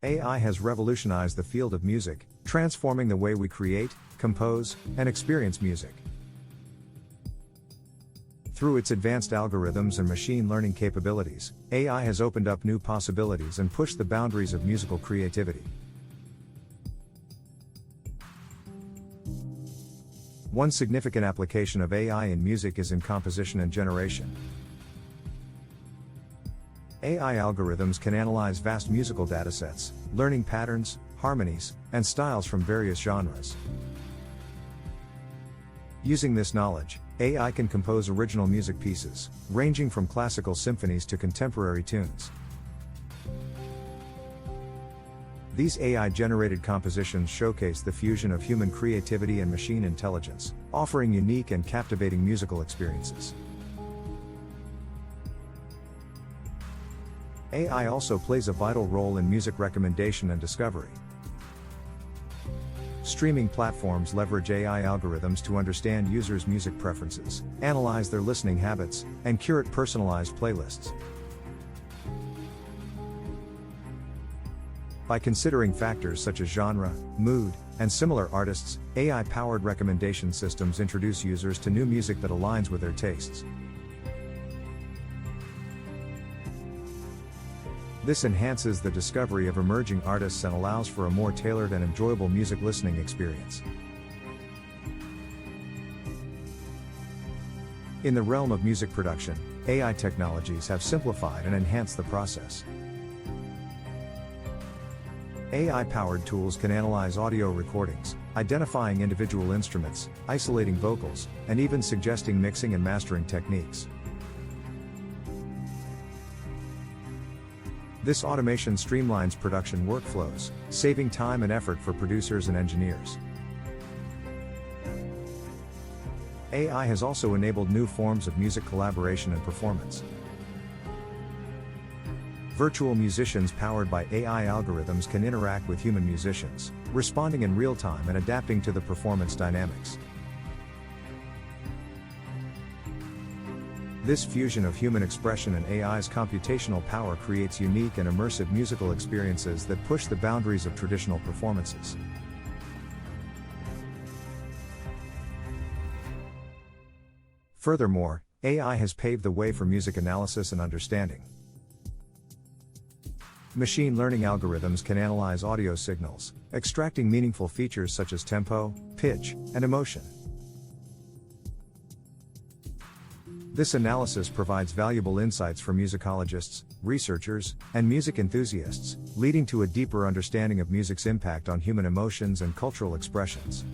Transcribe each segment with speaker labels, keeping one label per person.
Speaker 1: AI has revolutionized the field of music, transforming the way we create, compose, and experience music. Through its advanced algorithms and machine learning capabilities, AI has opened up new possibilities and pushed the boundaries of musical creativity. One significant application of AI in music is in composition and generation. AI algorithms can analyze vast musical datasets, learning patterns, harmonies, and styles from various genres. Using this knowledge, AI can compose original music pieces, ranging from classical symphonies to contemporary tunes. These AI-generated compositions showcase the fusion of human creativity and machine intelligence, offering unique and captivating musical experiences. AI also plays a vital role in music recommendation and discovery. Streaming platforms leverage AI algorithms to understand users' music preferences, analyze their listening habits, and curate personalized playlists. By considering factors such as genre, mood, and similar artists, AI-powered recommendation systems introduce users to new music that aligns with their tastes. This enhances the discovery of emerging artists and allows for a more tailored and enjoyable music listening experience. In the realm of music production, AI technologies have simplified and enhanced the process. AI-powered tools can analyze audio recordings, identifying individual instruments, isolating vocals, and even suggesting mixing and mastering techniques. This automation streamlines production workflows, saving time and effort for producers and engineers. AI has also enabled new forms of music collaboration and performance. Virtual musicians powered by AI algorithms can interact with human musicians, responding in real time and adapting to the performance dynamics. This fusion of human expression and AI's computational power creates unique and immersive musical experiences that push the boundaries of traditional performances. Furthermore, AI has paved the way for music analysis and understanding. Machine learning algorithms can analyze audio signals, extracting meaningful features such as tempo, pitch, and emotion. This analysis provides valuable insights for musicologists, researchers, and music enthusiasts, leading to a deeper understanding of music's impact on human emotions and cultural expressions.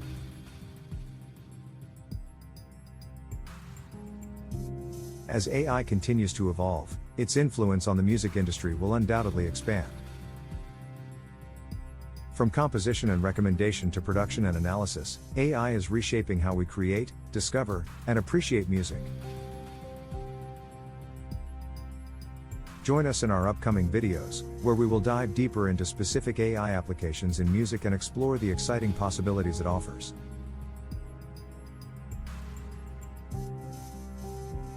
Speaker 1: As AI continues to evolve, its influence on the music industry will undoubtedly expand. From composition and recommendation to production and analysis, AI is reshaping how we create, discover, and appreciate music. Join us in our upcoming videos, where we will dive deeper into specific AI applications in music and explore the exciting possibilities it offers.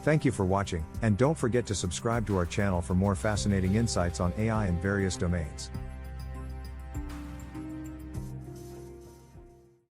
Speaker 1: Thank you for watching, and don't forget to subscribe to our channel for more fascinating insights on AI in various domains.